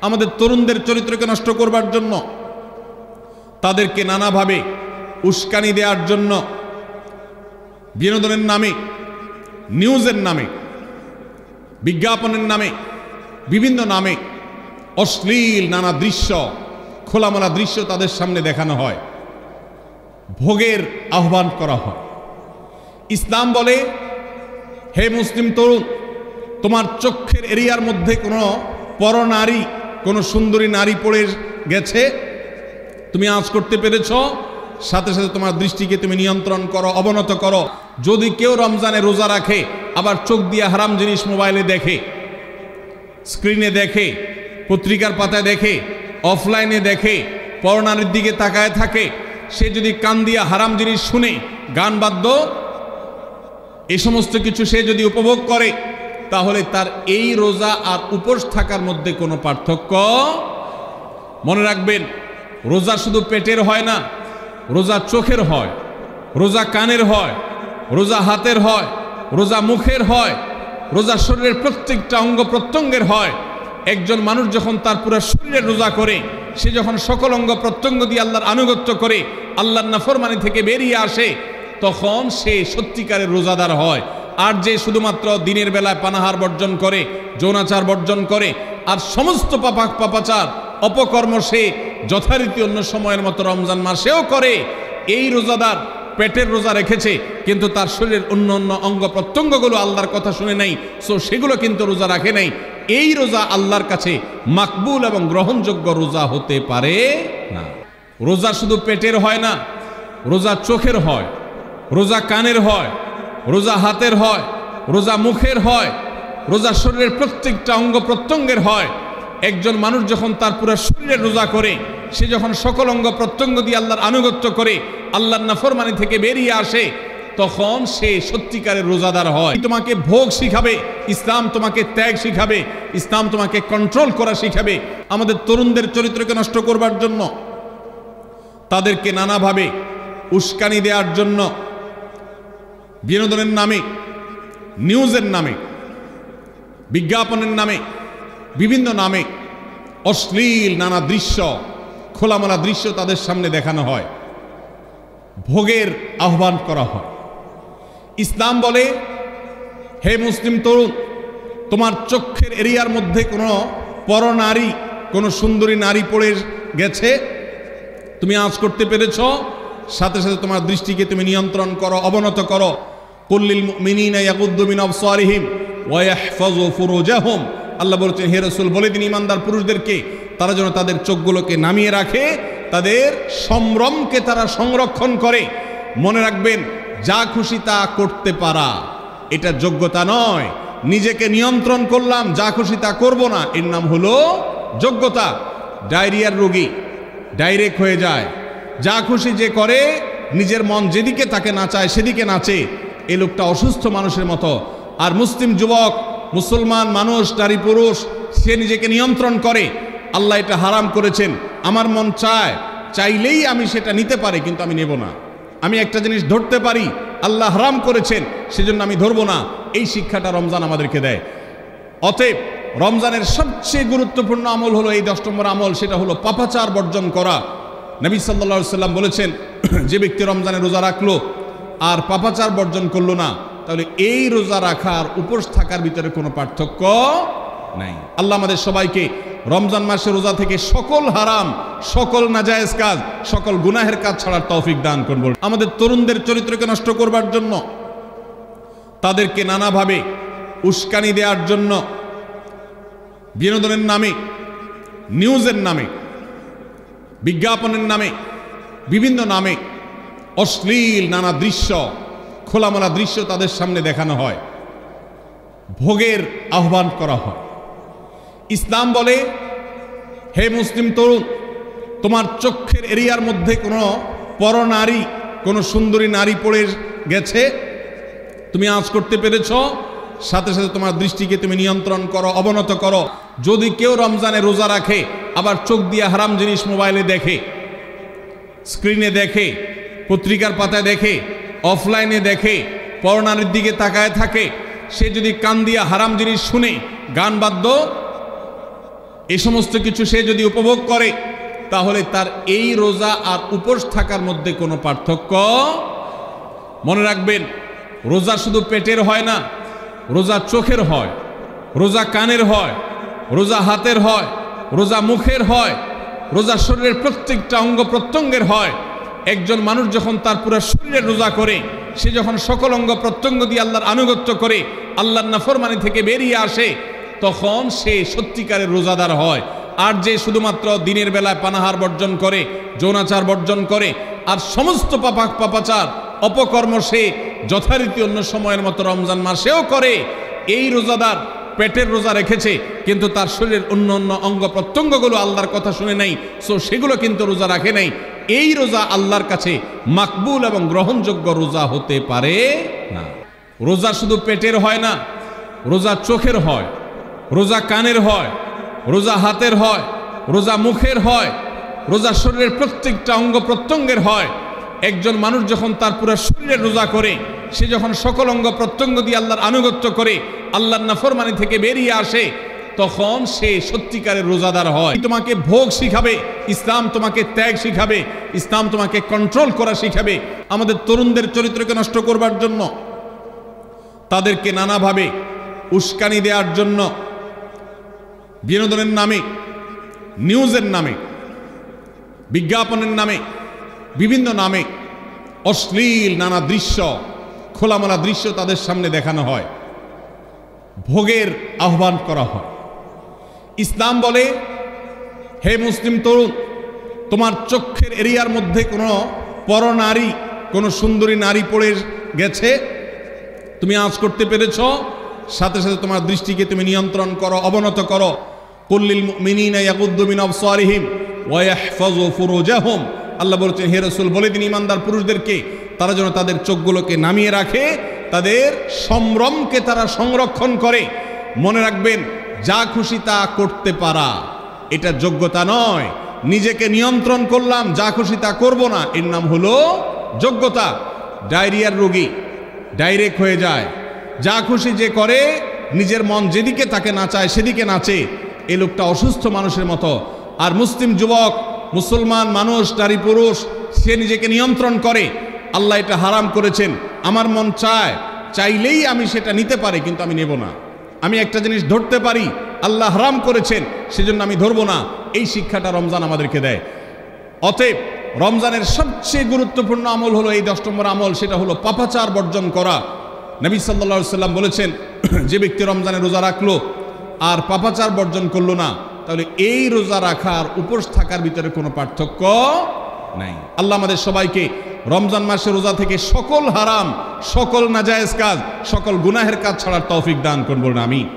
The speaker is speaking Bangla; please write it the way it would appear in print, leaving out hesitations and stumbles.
আমাদের তরুণদের চরিত্রকে নষ্ট করবার জন্য, তাদেরকে নানাভাবে উস্কানি দেওয়ার জন্য, বিনোদনের নামে, নিউজের নামে, বিজ্ঞাপনের নামে, বিভিন্ন নামে অশ্লীল নানা দৃশ্য, খোলামেলা দৃশ্য তাদের সামনে দেখানো হয়, ভোগের আহ্বান করা হয়। ইসলাম বলে, হে মুসলিম তরুণ, তোমার চোখের এরিয়ার মধ্যে কোনো পরনারী, কোনো সুন্দরী নারী পড়ে গেছে, তুমি আঁচ করতে পেরেছ, সাথে সাথে তোমার দৃষ্টিকে তুমি নিয়ন্ত্রণ করো, অবনত করো। যদি কেউ রমজানে রোজা রাখে আবার চোখ দিয়ে হারাম জিনিস মোবাইলে দেখে, স্ক্রিনে দেখে, পত্রিকার পাতায় দেখে, অফলাইনে দেখে, পরনারীর দিকে তাকায় থাকে, সে যদি কান দিয়ে হারাম জিনিস শুনে, গান বাদ্য, এই সমস্ত কিছু সে যদি উপভোগ করে, তাহলে তার এই রোজা আর উপোস থাকার মধ্যে কোনো পার্থক্য। মনে রাখবেন, রোজা শুধু পেটের হয় না, রোজা চোখের হয়, রোজা কানের হয়, রোজা হাতের হয়, রোজা মুখের হয়, রোজা শরীরের প্রত্যেকটা অঙ্গ প্রত্যঙ্গের হয়। একজন মানুষ যখন তার পুরো শরীরের রোজা করে, সে যখন সকল অঙ্গ প্রত্যঙ্গ দিয়ে আল্লাহর আনুগত্য করে, আল্লাহর নাফরমানি থেকে বেরিয়ে আসে, তখন সে সত্যিকারের রোজাদার হয়। আর যে শুধুমাত্র দিনের বেলায় পানাহার বর্জন করে, যৌনাচার বর্জন করে, আর সমস্ত পাপাচার অপকর্ম সে যথারীতি অন্য সময়ের মতো রমজান মাসেও করে, এই রোজাদার পেটের রোজা রেখেছে, কিন্তু তার শরীরের অন্য অন্য অঙ্গ প্রত্যঙ্গগুলো আল্লাহর কথা শুনে নাই, সো সেগুলো কিন্তু রোজা রাখে নাই। এই রোজা আল্লাহর কাছে মাকবুল এবং গ্রহণযোগ্য রোজা হতে পারে না। রোজা শুধু পেটের হয় না, রোজা চোখের হয়, রোজা কানের হয়, রোজা হাতের হয়, রোজা মুখের হয়, রোজা শরীরের প্রত্যেকটা অঙ্গ প্রত্যঙ্গের হয়। একজন মানুষ যখন তার পুরো শরীরের রোজা করে, সে যখন সকল অঙ্গ প্রত্যঙ্গ দিয়ে আল্লাহর আনুগত্য করে, আল্লাহর নাফরমানি থেকে বেরিয়ে আসে, তখন সে সত্যিকারের রোজাদার হয়। তোমাকে ভোগ শিখাবে ইসলাম, তোমাকে ত্যাগ শিখাবে ইসলাম, তোমাকে কন্ট্রোল করা শিখাবে। আমাদের তরুণদের চরিত্রকে নষ্ট করবার জন্য, তাদেরকে নানাভাবে উস্কানি দেওয়ার জন্য, বিনোদনের নামে, নিউজের নামে, বিজ্ঞাপনের নামে, বিভিন্ন নামে অশ্লীল নানা দৃশ্য, খোলামেলা দৃশ্য তাদের সামনে দেখানো হয়, ভোগের আহ্বান করা হয়। ইসলাম বলে, হে মুসলিম তরুণ, তোমার চোখের এরিয়ার মধ্যে কোনো পরনারী, কোনো সুন্দরী নারী পড়ে গেছে, তুমি আঁচ করতে পেরেছ, সাথে সাথে তোমার দৃষ্টিকে তুমি নিয়ন্ত্রণ করো, অবনত করো। কুল্লিল মুমিনিনা ইয়াগুদ্দু মিন আবসারিহিম ওয়া ইয়াহফাযু ফুরুজাহুম, আল্লাহ বলেছেন, হে রাসূল বলে দিন ইমানদার পুরুষদেরকে, তারা যেন তাদের চোখগুলোকে নামিয়ে রাখে, তাদের সম্ভ্রমকে তারা সংরক্ষণ করে। মনে রাখবেন, যা খুশি তা করতে পারা এটা যোগ্যতা নয়। নিজেকে নিয়ন্ত্রণ করলাম, যা খুশি তা করব না, এর নাম হলো যোগ্যতা। ডায়রিয়ার রোগী ডাইরেক্ট হয়ে যায়, যা খুশি যে করে, নিজের মন যেদিকে তাকে নাচায় সেদিকে নাচে, এই লোকটা অসুস্থ মানুষের মতো। আর মুসলিম যুবক, মুসলমান মানুষ, নারী পুরুষ, সে নিজেকে নিয়ন্ত্রণ করে। আল্লাহ এটা হারাম করেছেন, আমার মন চায়, চাইলেই আমি সেটা নিতে পারি, কিন্তু আমি নেব না। আমি একটা জিনিস ধরতে পারি, আল্লাহ হারাম করেছেন, সেজন্য আমি ধরবো না। এই শিক্ষাটা রমজান আমাদেরকে দেয়। অতএব রমজানের সবচেয়ে গুরুত্বপূর্ণ আমল হলো এই 10 নম্বর আমল, সেটা হলো পাপাচার বর্জন করা। নবী সাল্লাল্লাহু আলাইহি সাল্লাম বলেছেন, যে ব্যক্তি রমজানে রোজা রাখলো আর পাপাচার বর্জন করলো না, তাহলে এই রোজা রাখার উপোস থাকার ভিতরে কোনো পার্থক্য নাই। আল্লাহ আমাদের সবাইকে রমজান মাসে রোজা থেকে সকল হারাম, সকল নাজায়েজ কাজ, সকল গুনাহের কাজ ছাড়ার তৌফিক দান করুন। আমাদের তরুণদের চরিত্রকে নষ্ট করবার জন্য, তাদেরকে নানাভাবে উস্কানি দেওয়ার জন্য, বিনোদনের নামে, নিউজের নামে, বিজ্ঞাপনের নামে, বিভিন্ন নামে অশ্লীল নানা দৃশ্য, খোলামেলা দৃশ্য তাদের সামনে দেখানো হয়, ভোগের আহ্বান করা হয়। ইসলাম বলে, হে মুসলিম তরুণ, তোমার চোখের এরিয়ার মধ্যে কোনো পরনারী, কোনো সুন্দরী নারী পড়ে গেছে, তুমি আঁচ করতে পেরেছ, সাথে সাথে তোমার দৃষ্টিকে তুমি নিয়ন্ত্রণ করো, অবনত করো। যদি কেউ রমজানে রোজা রাখে আবার চোখ দিয়ে হারাম জিনিস মোবাইলে দেখে, স্ক্রিনে দেখে, পত্রিকার পাতায় দেখে, অফলাইনে দেখে, পরনারীর দিকে তাকায় থাকে, সে যদি কান দিয়ে হারাম জিনিস শুনে, গান বাদ্য, এই সমস্ত কিছু সে যদি উপভোগ করে তাহলে তার এই রোজা আর উপোস থাকার মধ্যে কোনো পার্থক্য। মনে রাখবেন, রোজা শুধু পেটের হয় না, রোজা চোখের হয়, রোজা কানের হয়, রোজা হাতের হয়, রোজা মুখের হয়, রোজা শরীরের প্রত্যেকটা অঙ্গ প্রত্যঙ্গের হয়। একজন মানুষ যখন তার পুরো শরীরের রোজা করে, সে যখন সকল অঙ্গ প্রত্যঙ্গ দিয়ে আল্লাহর আনুগত্য করে, আল্লাহর নাফরমানি থেকে বেরিয়ে আসে, তখন সে সত্যিকারের রোজাদার হয়। আর যে শুধুমাত্র দিনের বেলায় পানাহার বর্জন করে, যৌনাচার বর্জন করে, আর সমস্ত পাপাচার অপকর্ম সে যথারীতি অন্য সময়ের মতো রমজান মাসেও করে, এই রোজাদার পেটের রোজা রেখেছে কিন্তু তার শরীরের অন্য অন্য অঙ্গ প্রত্যঙ্গগুলো আল্লাহর কথা শুনে নাই, সো সেগুলো কিন্তু রোজা রাখে নাই। এই রোজা আল্লাহর কাছে মাকবুল এবং গ্রহণযোগ্য রোজা হতে পারে না। রোজা শুধু পেটের হয় না, রোজা চোখের হয়, রোজা কানের হয়, রোজা হাতের হয়, রোজা মুখের হয়, রোজা শরীরের প্রত্যেকটা অঙ্গ প্রত্যঙ্গের হয়। একজন মানুষ যখন তার পুরো শরীরের রোজা করে, সে যখন সকল অঙ্গ প্রত্যঙ্গ দিয়ে আল্লাহর আনুগত্য করে, আল্লাহর নাফরমানি থেকে বেরিয়ে আসে, তখন সে সত্যিকারের রোজাদার হয়। তোমাকে ভোগ শিখাবে ইসলাম, তোমাকে ত্যাগ শিখাবে ইসলাম, তোমাকে কন্ট্রোল করা শিখাবে। আমাদের তরুণদের চরিত্রকে নষ্ট করবার জন্য, তাদেরকে নানাভাবে উস্কানি দেওয়ার জন্য, বিনোদনের নামে, নিউজের নামে, বিজ্ঞাপনের নামে, বিভিন্ন নামে অশ্লীল নানা দৃশ্য, খোলামেলা দৃশ্য তাদের সামনে দেখানো হয়, ভোগের আহ্বান করা হয়। ইসলাম বলে, হে মুসলিম তরুণ, তোমার চোখের এরিয়ার মধ্যে কোনো পরনারী, কোনো সুন্দরী নারী পড়ে গেছে, তুমি আঁচ করতে পেরেছ, সাথে সাথে তোমার দৃষ্টিকে তুমি নিয়ন্ত্রণ করো, অবনত করো। কুল্লিল মুমিনিনা ইয়াগুদ্দু মিন আবসারিহিম ওয়া ইয়াহফাযু ফুরুজাহুম। আল্লাহ বলেছেন, হে রাসূল বলে দিন ইমানদার পুরুষদেরকে, তারা যেন তাদের চোখগুলোকে নামিয়ে রাখে, তাদের সম্ভ্রমকে তারা সংরক্ষণ করে। মনে রাখবেন, যা খুশি তা করতে পারা এটা যোগ্যতা নয়। নিজেকে নিয়ন্ত্রণ করলাম, যা খুশি তা করব না, এর নাম হলো যোগ্যতা। ডায়রিয়ার রোগী ডাইরেক্ট হয়ে যায়, যা খুশি যে করে, নিজের মন যেদিকে তাকে নাচায় সেদিকে নাচে, এই লোকটা অসুস্থ মানুষের মতো। আর মুসলিম যুবক, মুসলমান মানুষ, নারী পুরুষ, সে নিজেকে নিয়ন্ত্রণ করে। আল্লাহ এটা হারাম করেছেন, আমার মন চায়, চাইলেই আমি সেটা নিতে পারি, কিন্তু আমি নেব না। আমি একটা জিনিস ধরতে পারি, আল্লাহ হারাম করেছেন, সেজন্য আমি ধরবো না। এই শিক্ষাটা রমজান আমাদেরকে দেয়। অতএব রমজানের সবচেয়ে গুরুত্বপূর্ণ আমল হলো এই 10 নম্বর আমল, সেটা হলো পাপাচার বর্জন করা। নবী সাল্লাল্লাহু আলাইহি সাল্লাম বলেছেন, যে ব্যক্তি রমজানে রোজা রাখলো আর পাপাচার বর্জন করলো না, তাহলে এই রোজা রাখার উপোস থাকার ভিতরে কোনো পার্থক্য নাই। আল্লাহ আমাদের সবাইকে রমজান মাসে রোজা থেকে সকল হারাম, সকল নাজায়েজ কাজ, সকল গুনাহের কাজ ছাড়ার তৌফিক দান করুন, বলুন আমিন।